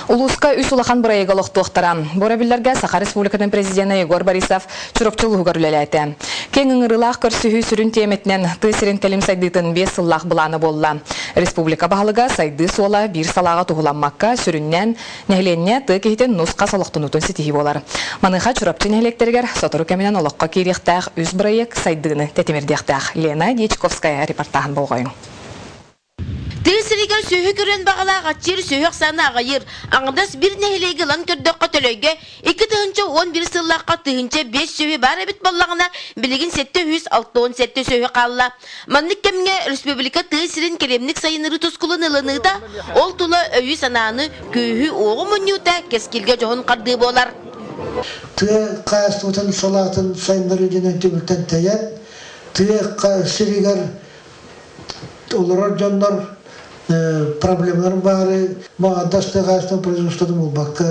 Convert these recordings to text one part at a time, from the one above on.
Улуска үс улахан бұрайығы лоқтуқтарам. Борабиллерге Саха Республикатын президенті Егор Борисов чүрөпчілігі көрілеләйті. Кен ыңырылақ көрсіхүй сүрін теметінен тысырын кәлім сайдытын 5 сыллақ бұланы болла. Республика бағылыға сайды сола бір салаға тұғыламмаққа сүріннен нәхленне түйкейтін нұсқа солықтын ұтын сетихи болар. Маныға чүрөпчі нәхлектергер сотыру кәмінен олыққа керектәқ үз бұрайық сайдыны тәтемердектәқ. Лена Дечковская репортағын болғайын. Тысырыгар сөйі көрен бағалаға чер сөйіқ саны ағайыр. Аңдас бір нәхелейгі лан көрдөққа төлөйге 2 тығынча 11 сыллаққа тығынча 5 сөйі бар әбіт боллағына білігін 767 сөйі қалла. Манлық кәміне республика тысырын керемнік сайыныры тұскулын ылыныда ол тұлы өйі сананы көйі оғы мұнюта кескелге жоғын қарды болар. Тығы қайыстығытын солатын сайыныры денен түбілтен тәйен, тығы қайыстырыгар олар жондар проблемалар бары, мағадасты қайыстың производстводан болбаққа,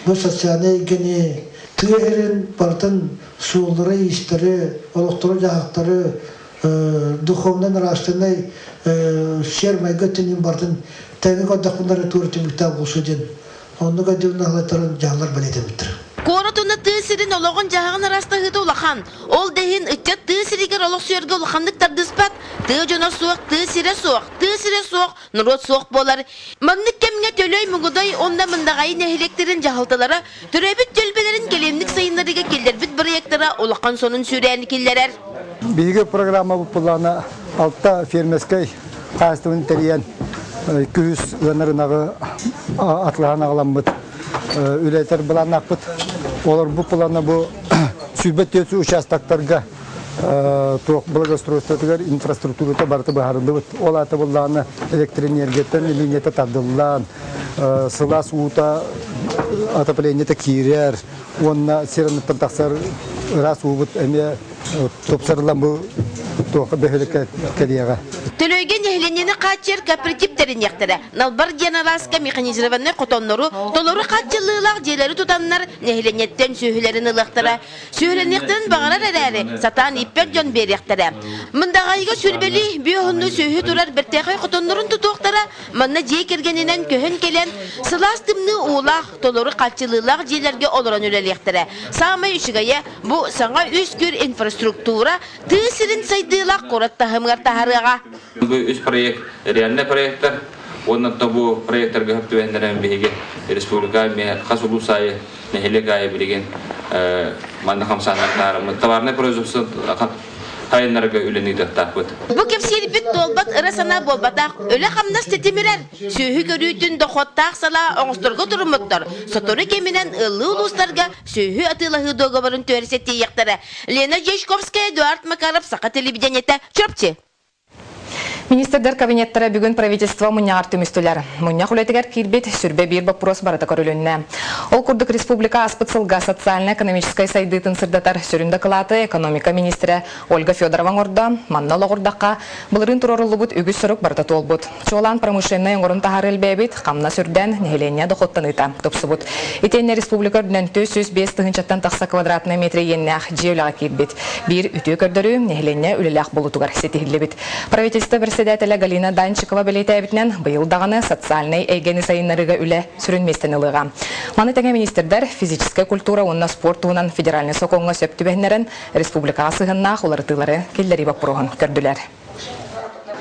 бұл социальный гене, түйерін бартын суылдары, истері, олықтары, жағақтары, духовнан растынай, сермайға түнен бартын тәңі қадақындары туыртымықта болсы ден. Оны қадевін ағылайтарын жағалар білетін біттір. Коратуна тысырын олығын жағағын арастағыды олақан. Ол дәйін үтчет тысырыгер олық сүйерге олақандық тардыспат. Тыжына суық, тысыре суық, нұрот суық болар. Маннық кәмге төлөй мұғыдай онда мұндағай нәхелектерін жағалтылары, түрәбіт төлбелерін келемдік сайынларыға келдербіт проекттара олақан сонын сүйрәні келдерер. Биге программа бұл планы алтта фермескай қастығын тәриян күз ғанырынағы атлаған ағаламбыт. Үләйтер бұлан ақпыт. Олар бұл планы бұл сүйбет өтсі участақтарға тоқ благоустройствотығар инфраструктурата барты бағарылды бұд. Ол аты бұланы электроэнергеттен линията тардылан, сыла суыта отопленията кирер, онына серініп тақсар рас ұбыт әме топсарылан бұл тоқы бөхілік кәлияға. Төлөйген ехленені қатчер кооперативтерін яқтыры. Налбар генералска механизированный қотонлары, толары қатчылылақ желері тұтанлар нехленеттен сүйілерін ылықтыры. Сүйіленектен бағарар әрәрі, сатан иппер жон бер яқтыры. Мұндағайға сүрбелі бүйіғынны сүйі тұрар біртеғай қотонларын тұтуқтыры, мұнна жей кергенінен көхін келен, сыластымны олақ, толары қатчылылақ желерге олыран үлел яқтыры. Самай үшігайы бұл саңа үскүр инфраструктура тысырын сайдылақ қораттағымғар тағарыға. Бұл үш проект, реальный проекттар. Оннан бұл проекттарға хөптуәндерін бейге республика қас ұлу сайы нәхелек айы білеген манды қамсанлықтарымыз. Товарный производство қайынларға үленейді тақпыд. Бұл кепсеріпет толбат ырасана болбатақ, өлі қамнас тетемірер. Сүйі көрійтін доқоттақ сала оңыстырғы тұрымыттар. Соторы кемінен ұлы ұлыстарға сүйі атылағы доғабарын төресетті еқтірі. Лена Дечковская, Эдуард Макаров, Саха телевидениеті. Чөпчі. Министрдер кабинеттері бүгін правительство мұнияғар түмістілер. Мұнияқ үлетігер кирбет сүрбе бір бапрос барыта көрілінне. Ол күрдік республика аспыцылға социально-экономическай сайдытын сырдатар сүрінді қылаты экономика министрі Ольга Федорован орда, манналы ордаққа бұлырын тұрорылы бұд үгіз сұрық барыта тол бұд. Чолан промышленный оңырын тағар әлбәбет қамна сүрден нехелене доқоттан ыта топсы бұд. Итенне республика үрдінен 405 тығынчаттан тақса квадратный метрі еннәқ жеуліға кирбет. Bir үті көрдірі нехелене үліләқ болутуғар сетігілі бит. Правительство председателя Галина Данчикова белетәбитнен быйыл дағаны социальный әйгені сайынларыға үлі сүрінместен ылыға. Маны тәңе министрдер физическая культура онна спорт туынан федеральный соконға сөптүбәнерін республикаға сығыннақ оларытылары келдері баппырығын көрділер.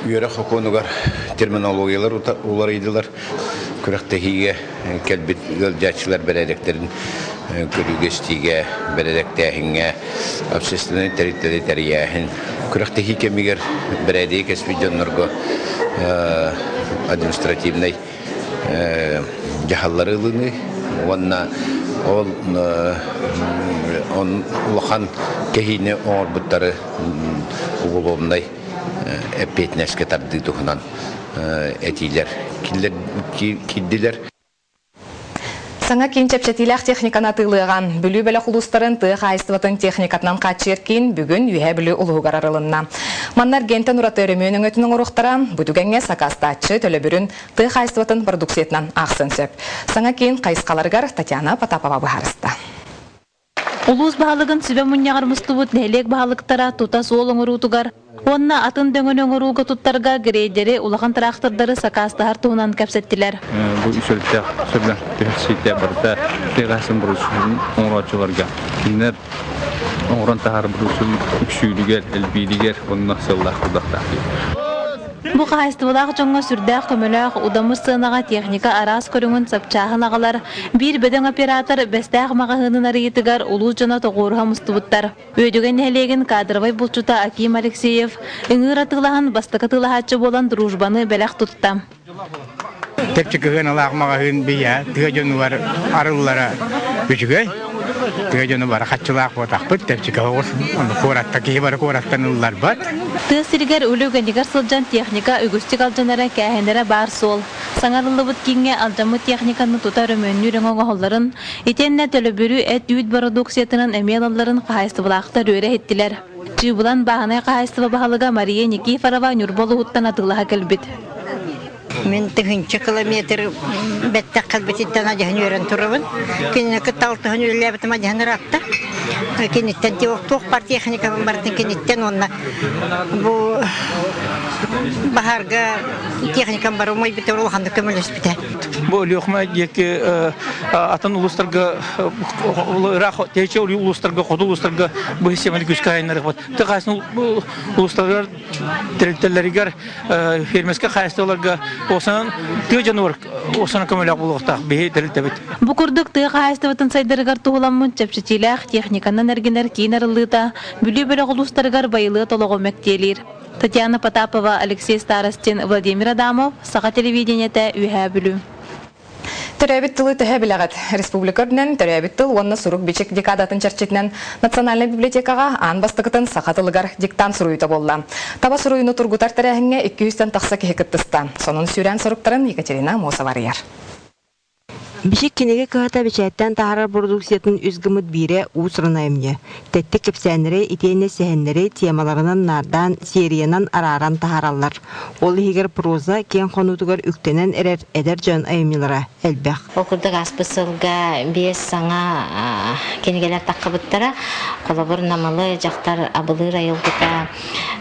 Үйері қоқонығар терминологиялар олар еділер. Күріқтігіге кәлбет ғылжатшылар бәрәдектерін көрігестіге, бәрәдектәхінге, общественный территория тәрияхін. Күріқтігі кемігер бәрәдей кәспейденлерге административный жағалары ұлыны. Ол ұлған кәхіне оңыр бұттары ұғылуымдай әппетінәске тарды тұхынан әтейлер килдилер. Саңа кейін чәпчәтиләқ техниканы тылыған бүлі бәлі құлыстарын тұғы қайыстыватын техникатынан қатшеркен бүгін үйе бүлі ұлығығар арылынна. Маннар гентен ұраты өрімөнің өтінің ұрықтара бүдігенге сақастатшы төлі бүрін тұғы қайыстыватын продукциятынан ақсын сөп. Саңа кейін қайысқаларғар Татьяна Потапова бұхарысты. Улус бағалығын сүбе мұнияғар мұстыбыт нәлек бағалықтара тұтас олың ұрутығар. Онна атын дөңөнөң уруга туттарга грейдери улахан трактордары сакастахар туунан кепсеттилер. Bu üsülde sürülen tühsiyde burada teğasın burusun oğraçılarga kinler oğran tahar burusun üksüylüger, elbiyliger onunla sallah kudakta. Bu qahaystыбылақ жоңға сүрдәқ көмөләқ удамы сынаға техника арас көріңін сапчағын ағалар. Bir бөдің оператор бәстәқ мағahının арыйтығар улу жона тоғырға мұстыбыттар. Өйдіген әлеген кадровай бұлчута Аким Алексеев үңір атылаған бастықы тылағатшы болан дружбаны бәләқ тұттам. Тепчикігін алағмағahын бия, тіға жоны бар арылылара бүжігай. Тіға жоны бар қатшылақ болтақ бұд, тепчикігі орсын, қоратта кейі бар қораттан ұлылар бат. Тысыргар үлігенігер сылжан техника үгістік алжанара кәхендері бар сол. Саңарылы бұд кеңге алжамы техниканы тұтар өмөннүрің оғаларын, етенне төлі бүрі әт үйд парадоксиятының әмелаларын қағайстыбылақта рөре еттілер. Чыбылан бағынай қағайстыбы бағалыға Мария Никифорова Нюрболы ұттан атылыға кәлбіт. Мен 10 километр беттек қалбететтен ажағын өрен тұрыбын. Кеніне күтталтығын өрелебітім ажағын ратта. Кенеттен тоқ бар техниканың бардың кенеттен онна. Бұл бағарға техниканың бар omay бітер олғанды көмілес біте. Бұл өліғіма екі атын ұлыстарға, тәйче ұлыстарға, қоды ұлыстарға бұл семәлі күшкі айынлары бар. Тұқасын ұлыстарға тәрелтелерігер фермеске қайыстығыларға Осан тыжанур, осан көмөлөк булуктак бей тирилтебит. Бу курдук тыга хайстыбытын сайдырыгар тугуламмын чепчетилах техниканан эргенер кейнарылыта, бүлү-бөлө кулустарыгар байылы толого мектелир. Татьяна Потапова, Алексей Старостин, Владимир Адамов, Саха телевидениете үйә бүлү. Төрәбит тылы төһә биләгәт. Республикадан төрәбит тыл онны сурук бичек декадатын чарчетнән Национальный библиотекага ан бастыгытын сахатылыгар диктант суруйта болла. Таба суруйны тургутар тәрәһеңгә 200 тақса кехеттыста. Сонун сүрән соруктарын Екатерина Мосаварияр. Бишек кенеге кыһата бичәттән тахарар продукциятын үзгымыт бире усрынаймне. Тәтте кепсәнере, итене сәһеннәре темаларынан нардан, сериянан араран тахараллар. Ол хигер проза кен хонутугар үктенен эрер эдер жан аймилара элбәх. Окурдык аспысылга бес саңа кенегелер таккыбыттара, колобор намалы жактар абылы райылгыта,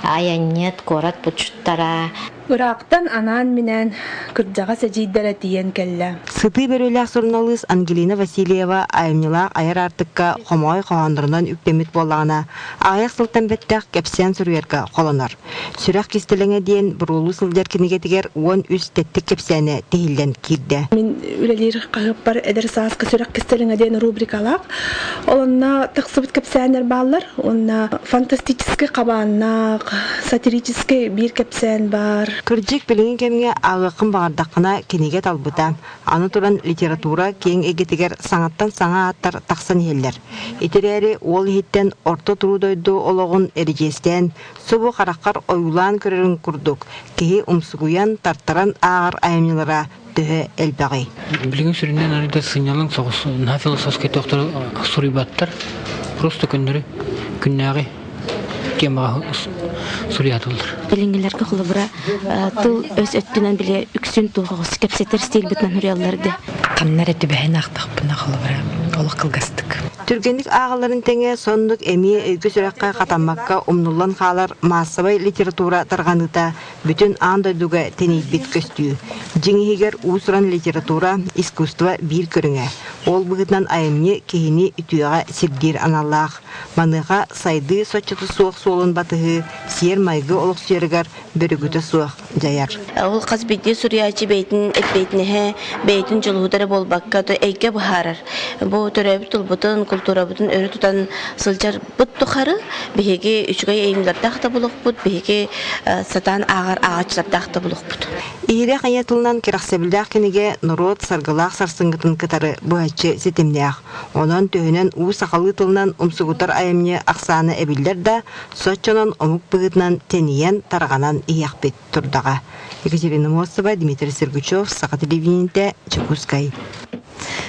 аяннет, корат бучуттара. Урактан анан менен кырджага сәҗиддәре тиен келле. Сыты бөрөләк журналист Ангелина Васильева аймила айыр артыкка хомой хохандырынан үктемит боллагына аяк сылтан беттәк кепсән сүрүерге колонор. Сүрәк кистелеңе диен бурулу сылдер кинеге тигер 10 үз тәттек кепсәне тегилдән кирде. Мин үлелер кагып бар эдер сааска сүрәк кистелеңе диен рубрикалар. Олонна тыксыбыт кепсәннәр баллар. Онна фантастический кабаннак, сатирический бир кепсән бар. Кырджик билingen кемге агыкын багардакына кинеге талбыта. Аны туран литература кең эгетигер саңаттан саңа аттар таксан еллер. Итерәре ол хиттен орто турудойду ологун эрежестен субу хараккар оюлан көрөрүн курдук. Кеһи умсугуян тартаран агар аймилара төһө элбагый. Билеген сүрүнөн арыда сыйналың согус на философский доктор сурибаттар. Просто күннәге темага сурятылар. Билингелерге холобра тыл өз өттүнөн биле үксүн тугус кепсетер стиль битнен хурялларды. Камнар эти бәһен актык буна холобра. Олық кылгастык. Түргенлик ағаларын теңе сондық әмие өйгі сүрәққа қатамаққа умнулан қалар массабай литература тарғаныта бүтін андайдуға тенейбет көстүү. Жеңігер усыран литература, искусство бир көріңе. Ол бұғытнан айымне кейіні үтіяға сирдер аналлақ. Маныға сайды сочыты суық солын батығы, сер майғы олық сүйергер бөрігіті суық жаяр. Ол қазбетте сүрячы бейтін әтбейтінеге бейтін жылғыдары болбаққа әйге бұхарар. Бұл төрәбі тұлбытын, культура бүтін өрі тұтан сылжар бұт тұқары, бейге үшігай әйімдер тақта бұлық бұт, бейге сатан ағар ағачлар тақта бұлық бұт. Иірі қаятылынан керақсабілдақ кенеге нұрот сарғылақ сарсыңғытын кітары бұхатшы сетімдеақ. Онан төхінен ұу сақалы тылынан ұмсығытар айымне ақсаны әбілдер да сотчынан омық бұғытынан тенейен тарғанан ияқ бет тұрдаға. Екатерина Мосова, Дмитрий Сергучев, Саха телевидениеде, Чекускай.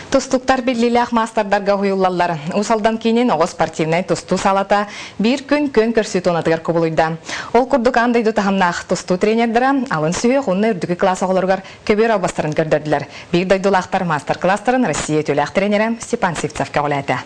Тустуктар биллилях мастардарга хуюллаллар. Усалдан кейнен оғыз спортивнай тусту салата бір күн көрсөту онатыгар көбілуйда. Ол күрдік андайды тахамнақ тусту тренердіра алын сүйе құнны үрдігі класс оғылырғар көбер албастарын көрдірділер. Бір дайдулақтар мастер-кластарын Россия төләқ тренері Степан Сивцевке олайды.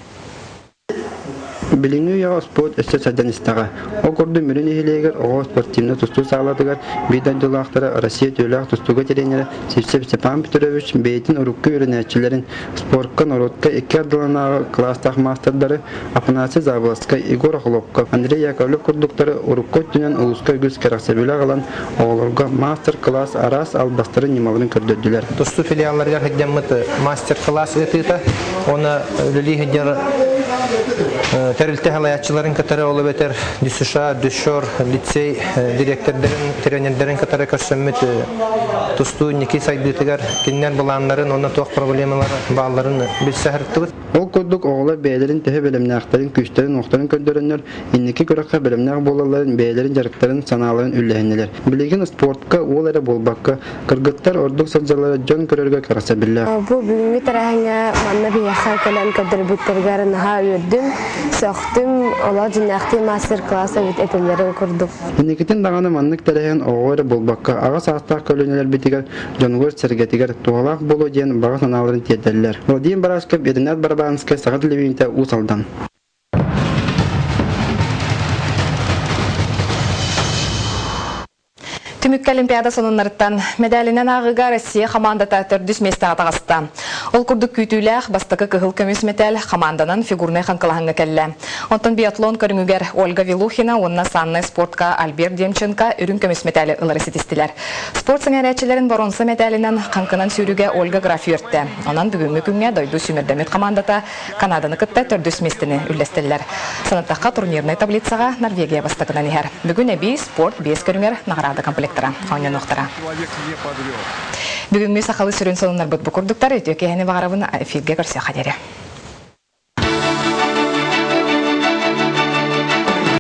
Билиңи я спорт эссе саданистага. О курду мөрөн ихилегер о спортивны тусту саалатыгар бейдан жолақтары Россия төлөк тустуга теренері Севсеп Степан Петрович бейтин урукку үйренәтчилерин спортка народка 2 ардыланағы класстах мастerdары Апанасы Заволоска Игор Хлопков Андрей Яковлев курдуктары урукку түнен улуска үгіз керақсабилі қалан оғылырға мастер-класс арас албастары немаларын көрдөдділер. Тусту филиалларга хәддәммәте мастер-класс ветита, оны лили хәддәр терилте халаячыларын катары олы бетер дисуша, душор, лицей директордарын, тренерлерин катары көрсөммит тусту ники сайдытыгар киннер буланнарын, оны тоқ проблемалары балларын билсәһәртүбүт. Ол курдук оғылар бәйлерин тәһе белемнәқтарын, күчтәрин, оқтарын көндөрөннөр, инники көрәккә белемнәк болаларын, бәйлерин жарыктарын, саналарын үлләһеннеләр. Билеген спортка, ол әрі болбаққа, кыргыттар ордук сылжалары жон көрөргө караса билләр. Бу бүгүнкү тарахыңа манна бияхар калан кадыр бүттергәр наха үрдүм, сохтум, ола жинакты мастер-класса бит этелерин курдук. Инникитин даганы маннык тарахын оғылар болбаққа, ага саастак көлөнелер битигер, жонгор сергетигер, тугалак болу ден бага саналарын тиеделләр. Владимир Барашков, Единат Барабанская, Сагат Левинта, Усалдан. Түмүккө Олимпиада сонуннарыттан медалинен агыга Россия командата 400 месте атагасты. Ол курдук күтүүлэх бастакы кыгыл көмүс метал команданын фигурный ханкалахыңа келле. Онтон биатлон көрүнгүгер Ольга Вилухина, онна санный спортка Альберт Демченко үрүн көмүс метали ылырысытистилер. Спорт сыңарячыларын боронсы медалинен ханкынан сүйрүгө Ольга Граф өртті. Онан бүгүнгү күнгө дойду сүмердемет командата Канаданы кытта 400 местени үллестеллер. Санаттакка турнирный таблицага Норвегия бастакынан ихер. Бүгүн эби спорт 5 көрүнгөр награда комплект. Бүгүнгү сакалы сүрүн сонунар бут бу курдуктар өтө кехени багарабын эфирге көрсө кадери.